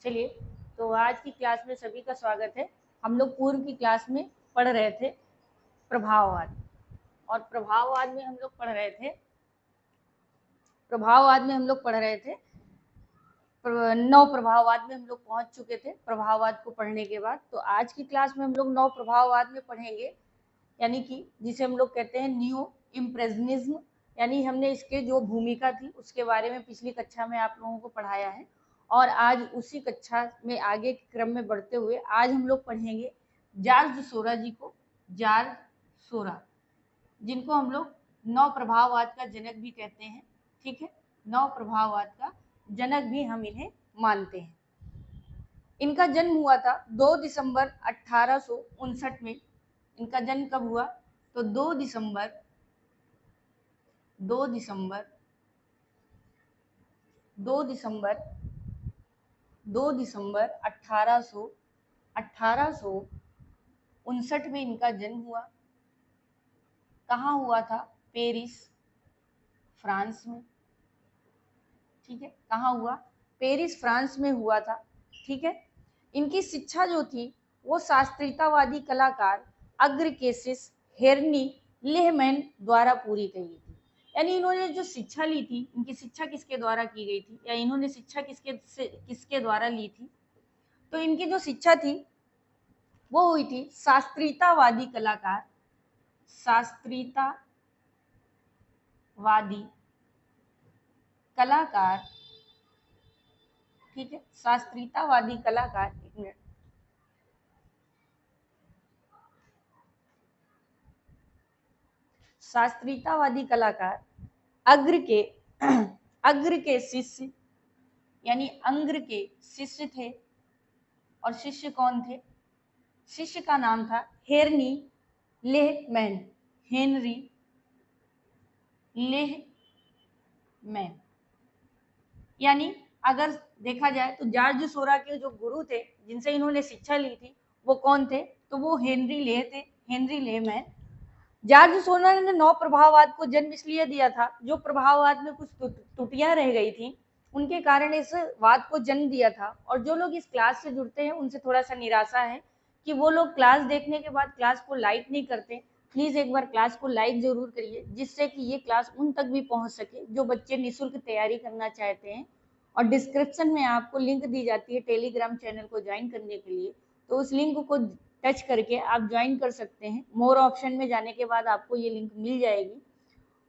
चलिए, तो आज की क्लास में सभी का स्वागत है। हम लोग पूर्व की क्लास में पढ़ रहे थे प्रभाववाद, और प्रभाववाद में हम लोग पढ़ रहे थे नौ प्रभाववाद में हम लोग पहुंच चुके थे। प्रभाववाद को पढ़ने के बाद तो आज की क्लास में हम लोग नौ प्रभाववाद में पढ़ेंगे, यानी कि जिसे हम लोग कहते हैं न्यू इम्प्रेशनिज्म। यानी हमने इसके जो भूमिका थी उसके बारे में पिछली कक्षा में आप लोगों को पढ़ाया है, और आज उसी कक्षा में आगे के क्रम में बढ़ते हुए आज हम लोग पढ़ेंगे जॉर्ज सोरा जी को। जॉर्ज सोरा, जिनको हम लोग नौ प्रभाववाद का जनक भी कहते हैं। ठीक है, नौ प्रभाववाद का जनक भी हम इन्हें मानते हैं। इनका जन्म हुआ था 2 दिसंबर 1859 में। इनका जन्म कब हुआ? तो 2 दिसंबर 1859 में इनका जन्म हुआ। कहाँ हुआ था? पेरिस, फ्रांस में। ठीक है, कहाँ हुआ? पेरिस, फ्रांस में हुआ था। ठीक है, इनकी शिक्षा जो थी वो शास्त्रीयतावादी कलाकार अग्रकेसिस हेरनी लेहमैन द्वारा पूरी की गई थी। यानी इन्होंने जो शिक्षा ली थी, इनकी शिक्षा किसके द्वारा की गई थी, या इन्होंने शिक्षा किसके द्वारा ली थी? तो इनकी जो शिक्षा थी वो हुई थी शास्त्रीयतावादी कलाकार ठीक है, शास्त्रीयतावादी कलाकार, एक मिनट, शास्त्रीयतावादी कलाकार अग्र के शिष्य, यानी अंग्र के शिष्य थे। और शिष्य कौन थे? शिष्य का नाम था हेनरी लेहमैन। यानी अगर देखा जाए तो जॉर्ज सोरा के जो गुरु थे जिनसे इन्होंने शिक्षा ली थी वो कौन थे? तो वो हेनरी लेहमैन। जॉर्ज सोरा ने नौ प्रभाववाद को जन्म इसलिए दिया था, जो प्रभाववाद में कुछ त्रुटियां रह गई थी उनके कारण इस वाद को जन्म दिया था। और जो लोग इस क्लास से जुड़ते हैं उनसे थोड़ा सा निराशा है कि वो लोग क्लास देखने के बाद क्लास को लाइक नहीं करते। प्लीज एक बार क्लास को लाइक जरूर करिए, जिससे कि ये क्लास उन तक भी पहुंच सके जो बच्चे निःशुल्क तैयारी करना चाहते हैं। और डिस्क्रिप्शन में आपको लिंक दी जाती है टेलीग्राम चैनल को ज्वाइन करने के लिए, तो उस लिंक को टच करके आप ज्वाइन कर सकते हैं। मोर ऑप्शन में जाने के बाद आपको ये लिंक मिल जाएगी।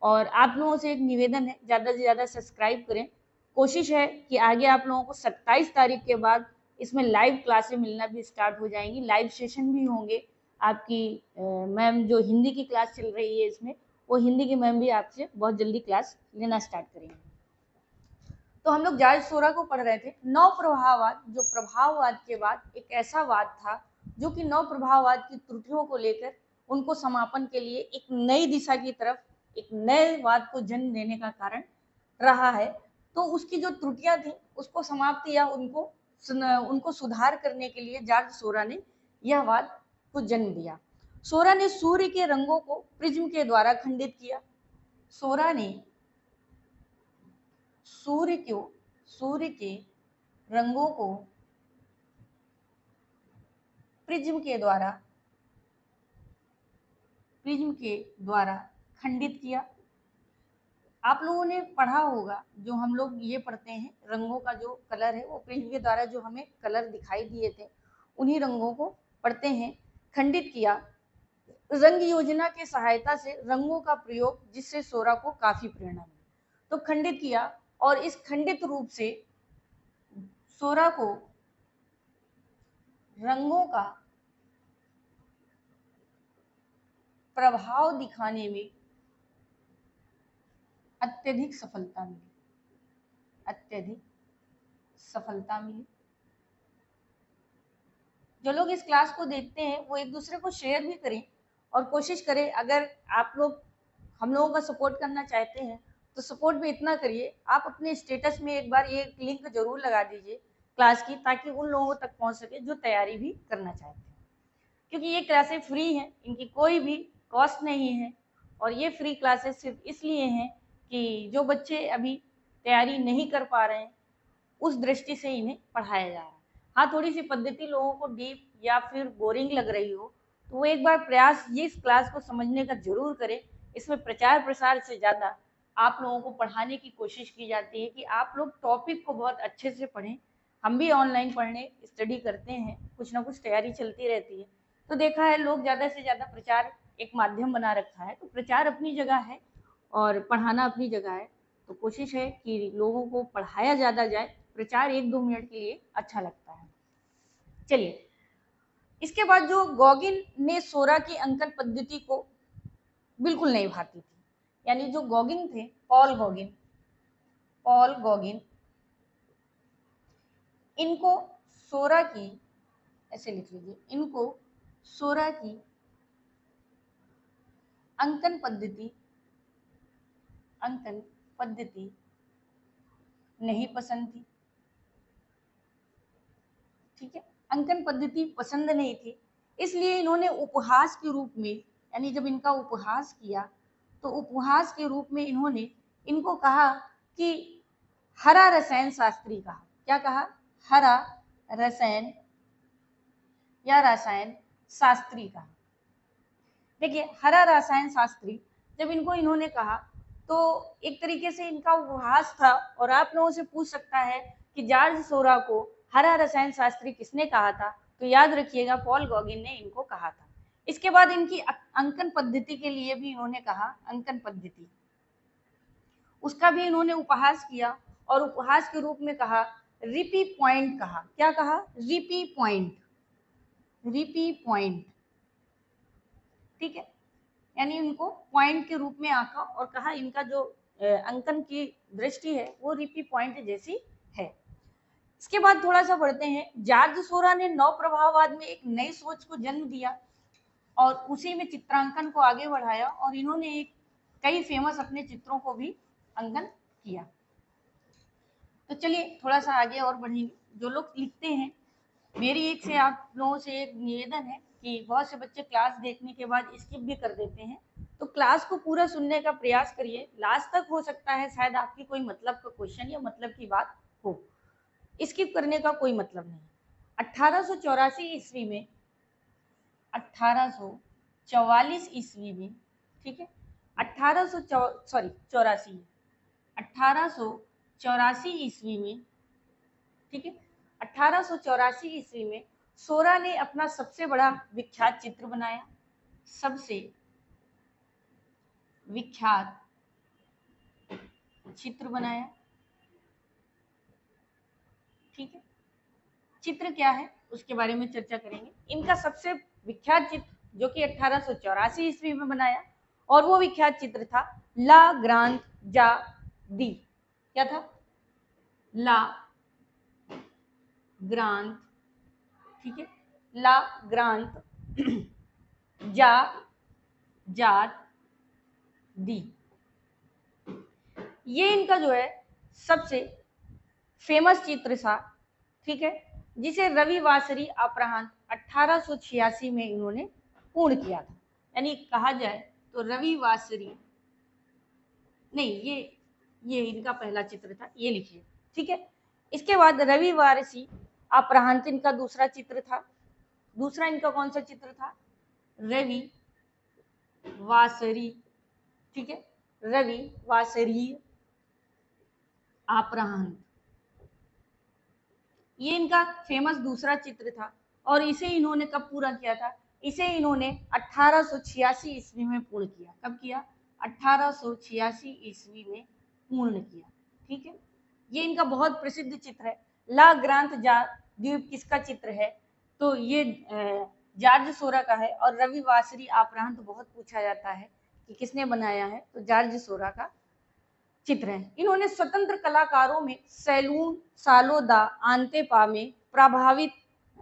और आप लोगों से एक निवेदन है, ज़्यादा से ज़्यादा सब्सक्राइब करें। कोशिश है कि आगे आप लोगों को 27 तारीख के बाद इसमें लाइव क्लासें मिलना भी स्टार्ट हो जाएंगी, लाइव सेशन भी होंगे। आपकी मैम जो हिंदी की क्लास चल रही है इसमें, वो हिंदी की मैम भी आपसे बहुत जल्दी क्लास लेना स्टार्ट करेंगे। तो हम लोग जॉर्ज सोरा को पढ़ रहे थे। नौ प्रभाववाद, जो प्रभाववाद के बाद एक ऐसा वाद था जो कि नौ प्रभाववाद की त्रुटियों को लेकर उनको समापन के लिए एक नई दिशा की तरफ, एक नए वाद को जन्म देने का कारण रहा है। तो उसकी जो त्रुटियां थी उसको समाप्त या उनको सुधार करने के लिए जॉर्ज सोरा ने यह वाद को जन्म दिया। सोरा ने सूर्य के रंगों को प्रिज्म के द्वारा खंडित किया। सोरा ने सूर्य के रंगों को प्रिज्म के द्वारा खंडित किया। आप लोगों ने पढ़ा होगा, जो हम लोग ये पढ़ते हैं रंगों का जो कलर है वो प्रिज्म के द्वारा जो हमें कलर दिखाई दिए थे उन्हीं रंगों को पढ़ते हैं। खंडित किया, रंग योजना के सहायता से रंगों का प्रयोग, जिससे सोरा को काफी प्रेरणा मिली। तो खंडित किया, और इस खंडित रूप से सोरा को रंगों का प्रभाव दिखाने में अत्यधिक सफलता मिली। जो लोग इस क्लास को देखते हैं वो एक दूसरे को शेयर भी करें, और कोशिश करें, अगर आप लोग हम लोगों का सपोर्ट करना चाहते हैं तो सपोर्ट भी इतना करिए, आप अपने स्टेटस में एक बार ये लिंक जरूर लगा दीजिए क्लास की, ताकि उन लोगों तक पहुंच सके जो तैयारी भी करना चाहते हैं। क्योंकि ये क्लासेस फ्री हैं, इनकी कोई भी कॉस्ट नहीं है, और ये फ्री क्लासेस सिर्फ इसलिए हैं कि जो बच्चे अभी तैयारी नहीं कर पा रहे हैं उस दृष्टि से इन्हें पढ़ाया जा रहा है। हाँ थोड़ी सी पद्धति लोगों को डीप या फिर बोरिंग लग रही हो तो वो एक बार प्रयास ये इस क्लास को समझने का जरूर करें। इसमें प्रचार प्रसार से ज़्यादा आप लोगों को पढ़ाने की कोशिश की जाती है कि आप लोग टॉपिक को बहुत अच्छे से पढ़ें। हम भी ऑनलाइन पढ़ने स्टडी करते हैं, कुछ ना कुछ तैयारी चलती रहती है, तो देखा है लोग ज़्यादा से ज़्यादा प्रचार एक माध्यम बना रखा है। तो प्रचार अपनी जगह है और पढ़ाना अपनी जगह है, तो कोशिश है कि लोगों को पढ़ाया ज़्यादा जाए। प्रचार 1-2 मिनट के लिए अच्छा लगता है। चलिए, इसके बाद जो गॉगिन ने सोरा की अंकन पद्धति को बिल्कुल नहीं भाती थी, यानी जो गॉगिन थे पॉल गॉगिन इनको सोरा की, ऐसे लिख लीजिए, इनको सोरा की अंकन पद्धति नहीं पसंद थी। ठीक है, अंकन पद्धति पसंद नहीं थी, इसलिए इन्होंने उपहास के रूप में, यानी जब इनका उपहास किया तो उपहास के रूप में इन्होंने इनको कहा कि हरा रसायन शास्त्री कहा। क्या कहा? हरा रसायन या रसायन शास्त्री कहा। देखिए, हरा रसायन शास्त्री जब इनको इन्होंने कहा तो एक तरीके से इनका उपहास था। और आप लोगों से पूछ सकता है कि जॉर्ज सोरा को हरा रसायन शास्त्री किसने कहा था, तो याद रखिएगा पॉल गॉगिन ने इनको कहा था। इसके बाद इनकी अंकन पद्धति के लिए भी इन्होंने कहा, अंकन पद्धति, उसका भी इन्होंने उपहास किया और उपहास के रूप में कहा रिपी पॉइंट कहा। क्या कहा? Ripi point, Ripi point. ठीक है, यानी उनको पॉइंट के रूप में आंका और कहा इनका जो अंकन की दृष्टि है वो रिपी पॉइंट जैसी है। इसके बाद थोड़ा सा बढ़ते हैं। जॉर्ज सोरा ने नव प्रभाववाद में एक नई सोच को जन्म दिया और उसी में चित्रांकन को आगे बढ़ाया और इन्होंने एक कई फेमस अपने चित्रों को भी अंकन किया। तो चलिए थोड़ा सा आगे और बढ़ेंगे। जो लोग लिखते हैं, मेरी एक से आप लोगों से एक निवेदन है कि बहुत से बच्चे क्लास देखने के बाद स्किप भी कर देते हैं, तो क्लास को पूरा सुनने का प्रयास करिए। लास्ट तक हो सकता है शायद आपकी कोई मतलब का क्वेश्चन या मतलब की बात हो, स्किप करने का कोई मतलब नहीं। 1884 ईस्वी में, 1844 ईस्वी में, ठीक है, 1884 ईस्वी में, ठीक है, 1884 ईस्वी में सोरा ने अपना सबसे बड़ा विख्यात चित्र बनाया, सबसे विख्यात चित्र बनाया। ठीक है, चित्र क्या है उसके बारे में चर्चा करेंगे। इनका सबसे विख्यात चित्र जो कि 1884 ईस्वी में बनाया, और वो विख्यात चित्र था ला ग्रांड जा दी। क्या था? ला ग्रांड, ठीक है, ला ग्रांड जा जात दी। ये इनका जो है सबसे फेमस चित्र था। ठीक है, जिसे रवि वासरी अपराह्न 1886 में इन्होंने पूर्ण किया था। यानी कहा जाए तो रवि वासरी नहीं, ये इनका पहला चित्र था, ये लिखिए। ठीक है, इसके बाद रवि वारसी अपराह्न इनका दूसरा चित्र था। दूसरा इनका कौन सा चित्र था? रवि वासरी, ठीक है, रवि वासरी अपराह्न, ये इनका फेमस दूसरा चित्र था। और इसे इन्होंने कब पूरा किया था? इसे इन्होंने 1886 ईस्वी में पूर्ण किया। कब किया? 1886 ईस्वी में पूर्ण किया। ठीक है, ये इनका बहुत प्रसिद्ध चित्र है। ला ग्रांथ द्वीप किसका चित्र है? तो ये जॉर्ज सोरा का है। और रवि वासरी अपराह्न बहुत पूछा जाता है कि किसने बनाया है, तो जॉर्ज सोरा का चित्र है। इन्होंने स्वतंत्र कलाकारों में सैलून सालोदा आंतेपा में प्रभावित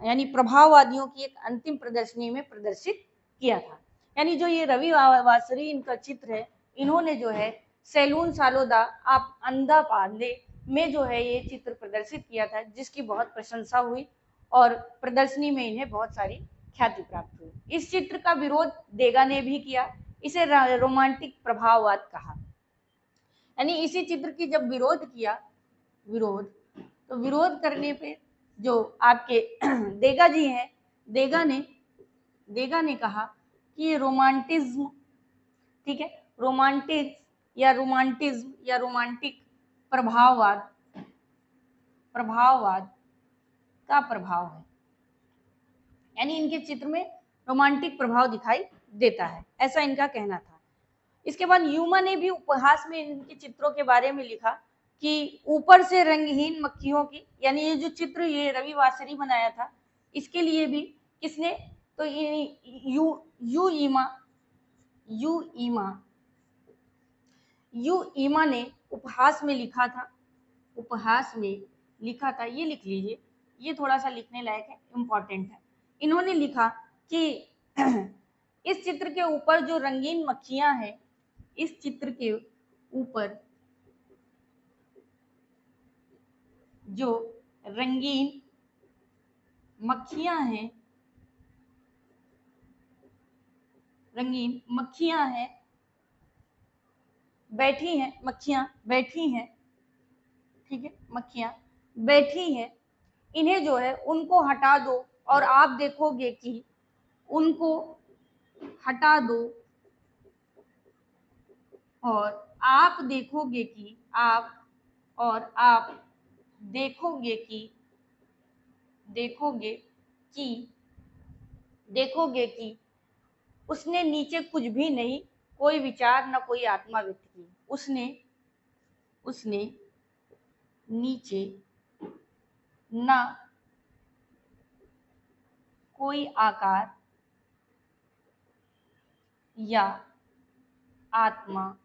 यानी प्रभाववादियों की एक अंतिम प्रदर्शनी में प्रदर्शित किया था। यानी जो ये रवि वासरी इनका चित्र है, इन्होंने जो है सैलून सालोदा आप अंधा पांडे में जो है ये चित्र प्रदर्शित किया था, जिसकी बहुत प्रशंसा हुई और प्रदर्शनी में इन्हें बहुत सारी ख्याति प्राप्त हुई। इस चित्र का विरोध देगा ने भी किया। इसे रोमांटिक प्रभाववाद कहा। यानी इसी चित्र की जब विरोध किया, तो विरोध करने पे जो आपके देगा जी हैं, देगा ने कहा कि ये रोमांटिज्म, ठीक है, रोमांटिज्म या रोमांटिक प्रभाववाद का प्रभाव है, यानी इनके चित्र में रोमांटिक प्रभाव दिखाई देता है, ऐसा इनका कहना था। इसके बाद यूमा ने भी उपहास में इनके चित्रों के बारे में लिखा कि ऊपर से रंगहीन मक्खियों की, यानी ये जो चित्र ये रवि वासरी बनाया था, इसके लिए भी किसने, तो यू ईमा ने उपहास में लिखा था, ये लिख लीजिए, ये थोड़ा सा लिखने लायक है, इंपॉर्टेंट है। इन्होंने लिखा कि इस चित्र के ऊपर जो रंगीन मक्खियां हैं, इस चित्र के ऊपर जो रंगीन मक्खियां हैं, मक्खियां बैठी हैं, ठीक है, मक्खियां बैठी हैं, इन्हें जो है उनको हटा दो और आप देखोगे कि उनको हटा दो और आप देखोगे कि देखोगे कि उसने नीचे कुछ भी नहीं, कोई विचार न कोई आत्मा व्यक्त की। उसने नीचे न कोई आकार या आत्मा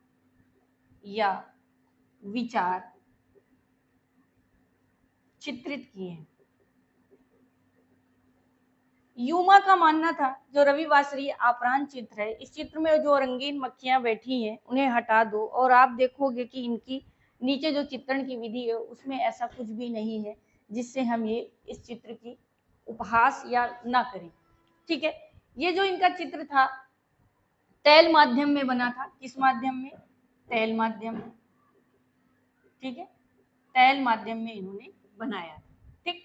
या विचार चित्रित किए हैं। यूमा का मानना था जो रविवासरी अपराह्न चित्र है, इस चित्र में जो रंगीन मक्खियां बैठी हैं उन्हें हटा दो और आप देखोगे कि इनकी नीचे जो चित्रण की विधि है उसमें ऐसा कुछ भी नहीं है जिससे हम ये इस चित्र की उपहास या ना करें, ठीक है। ये जो इनका चित्र था तैल माध्यम में बना था, किस माध्यम में, तैल माध्यम में, ठीक है, तैल माध्यम में इन्होंने बनाया, ठीक।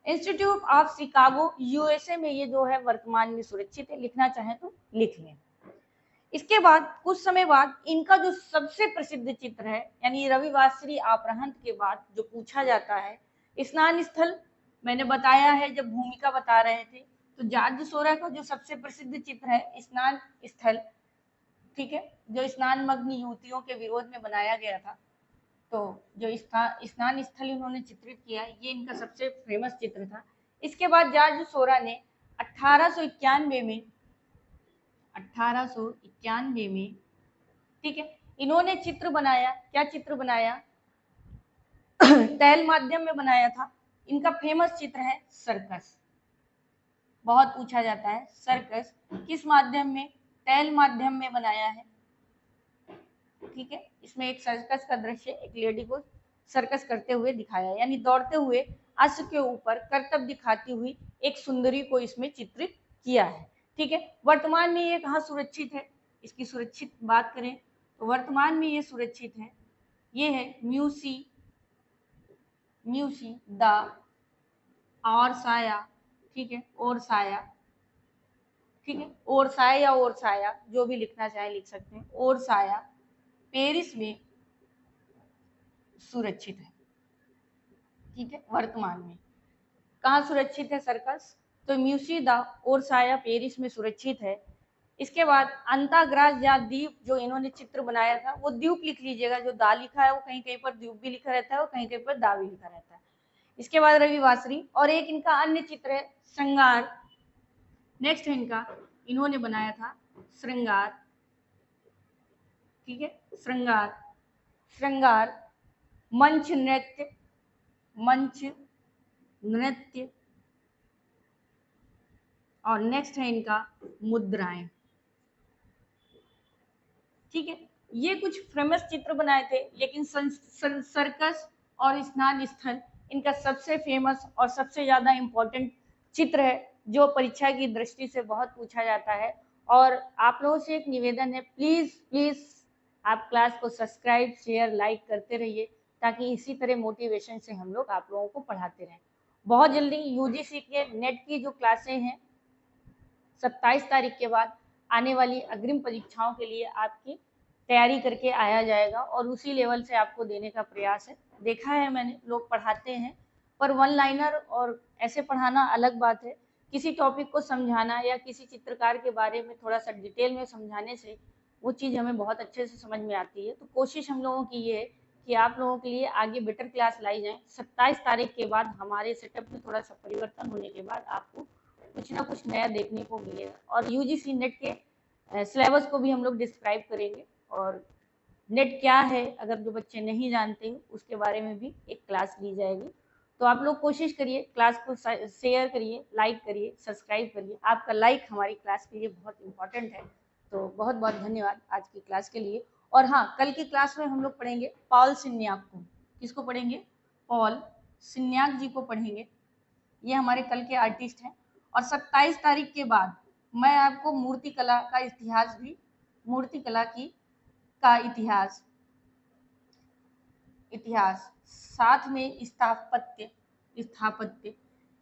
इंस्टीट्यूट ऑफ शिकागो यूएसए में ये जो है वर्तमान में सुरक्षित है, लिखना चाहे तो लिख लें। इसके बाद कुछ समय बाद इनका जो सबसे प्रसिद्ध चित्र है, यानी रविवासरी अपराह्न के बाद जो पूछा जाता है, स्नान स्थल, मैंने बताया है जब भूमिका बता रहे थे, तो जॉर्ज सोरा का जो सबसे प्रसिद्ध चित्र है स्नान स्थल, ठीक है, जो स्नान मग्न युवतियों के विरोध में बनाया गया था, तो जो स्नान स्थल इन्होंने चित्रित किया, ये इनका सबसे फेमस चित्र था। इसके बाद जॉर्ज सोरा ने 1891 में, ठीक है, इन्होंने चित्र बनाया, क्या चित्र बनाया तैल माध्यम में बनाया था। इनका फेमस चित्र है सर्कस, बहुत पूछा जाता है, सर्कस किस माध्यम में, तैल माध्यम में बनाया है, ठीक है। इसमें एक सर्कस का दृश्य, एक लेडी को सर्कस करते हुए दिखाया, यानी दौड़ते हुए अश्व के ऊपर करतब दिखाती हुई एक सुंदरी को इसमें चित्रित किया है, ठीक है। वर्तमान में ये कहाँ सुरक्षित है, इसकी सुरक्षित बात करें तो वर्तमान में ये सुरक्षित है, ये है म्यूसी द ओरसाया, ठीक है, ओरसाया, ठीक है, ओरसाया जो भी लिखना चाहे लिख सकते हैं, ओरसाया पेरिस में सुरक्षित है, ठीक है। वर्तमान में कहाँ सुरक्षित है सर्कस, तो म्यूसी द ओरसाया पेरिस में सुरक्षित है। इसके बाद अंताग्रास या द्वीप जो इन्होंने चित्र बनाया था, वो द्वीप लिख लीजिएगा, जो दा लिखा है वो कहीं कहीं पर द्वीप भी लिखा रहता है और कहीं कहीं पर दा भी लिखा रहता है। इसके बाद रविवासरी, और एक इनका अन्य चित्र है श्रृंगार, नेक्स्ट है इनका, इन्होंने बनाया था श्रृंगार, ठीक है, श्रृंगार मंच नृत्य, और नेक्स्ट है इनका मुद्राएं, ठीक है। ये कुछ फेमस चित्र बनाए थे, लेकिन सर्कस और स्नान स्थल इनका सबसे फेमस और सबसे ज्यादा इम्पोर्टेंट चित्र है, जो परीक्षा की दृष्टि से बहुत पूछा जाता है। और आप लोगों से एक निवेदन है, प्लीज आप क्लास को सब्सक्राइब शेयर लाइक करते रहिए, ताकि इसी तरह मोटिवेशन से हम लोग आप लोगों को पढ़ाते रहें। बहुत जल्दी यूजीसी के नेट की जो क्लासें हैं 27 तारीख के बाद आने वाली अग्रिम परीक्षाओं के लिए आपकी तैयारी करके आया जाएगा और उसी लेवल से आपको देने का प्रयास है। देखा है मैंने, लोग पढ़ाते हैं पर वन लाइनर और ऐसे पढ़ाना अलग बात है। किसी टॉपिक को समझाना या किसी चित्रकार के बारे में थोड़ा सा डिटेल में समझाने से वो चीज़ हमें बहुत अच्छे से समझ में आती है। तो कोशिश हम लोगों की ये है कि आप लोगों के लिए आगे बेटर क्लास लाई जाए। 27 तारीख के बाद हमारे सेटअप में थोड़ा सा परिवर्तन होने के बाद आपको कुछ ना कुछ नया देखने को मिलेगा और यूजीसी नेट के सिलेबस को भी हम लोग डिस्क्राइब करेंगे और नेट क्या है अगर जो बच्चे नहीं जानते हैं उसके बारे में भी एक क्लास ली जाएगी। तो आप लोग कोशिश करिए, क्लास को शेयर करिए, लाइक करिए, सब्सक्राइब करिए। आपका लाइक हमारी क्लास के लिए बहुत इंपॉर्टेंट है। तो बहुत बहुत धन्यवाद आज की क्लास के लिए। और हाँ, कल की क्लास में हम लोग पढ़ेंगे पॉल सिन्याक को। किसको पढ़ेंगे? पॉल सिन्याक जी को पढ़ेंगे। ये हमारे कल के आर्टिस्ट हैं। और 27 तारीख के बाद मैं आपको मूर्ति कला का इतिहास भी, मूर्ति कला की का इतिहास साथ में स्थापत्य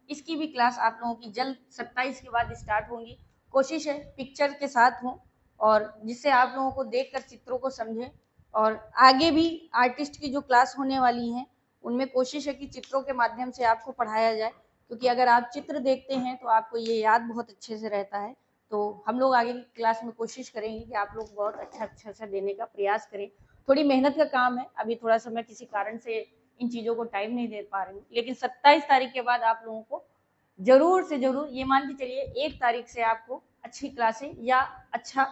इसकी भी क्लास आप लोगों की जल्द 27 के बाद स्टार्ट होंगी। कोशिश है पिक्चर के साथ हो और जिससे आप लोगों को देखकर चित्रों को समझें। और आगे भी आर्टिस्ट की जो क्लास होने वाली है उनमें कोशिश है कि चित्रों के माध्यम से आपको पढ़ाया जाए, क्योंकि अगर आप चित्र देखते हैं तो आपको ये याद बहुत अच्छे से रहता है। तो हम लोग आगे की क्लास में कोशिश करेंगे कि आप लोग बहुत अच्छा से देने का प्रयास करें। थोड़ी मेहनत का काम है, अभी थोड़ा सा मैं किसी कारण से इन चीज़ों को टाइम नहीं दे पा रही हूँ, लेकिन 27 तारीख के बाद आप लोगों को जरूर से जरूर, ये मान के चलिए 1 तारीख से आपको अच्छी क्लासें या अच्छा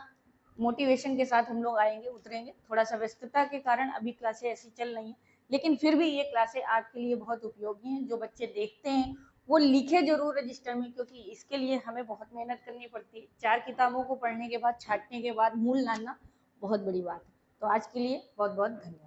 मोटिवेशन के साथ हम लोग आएंगे, उतरेंगे। थोड़ा सा व्यस्तता के कारण अभी क्लासें ऐसी चल रही हैं, लेकिन फिर भी ये क्लासें आपके लिए बहुत उपयोगी हैं। जो बच्चे देखते हैं वो लिखे जरूर रजिस्टर में, क्योंकि इसके लिए हमें बहुत मेहनत करनी पड़ती है। 4 किताबों को पढ़ने के बाद, छांटने के बाद मूल लाना बहुत बड़ी बात है। तो आज के लिए बहुत बहुत धन्यवाद।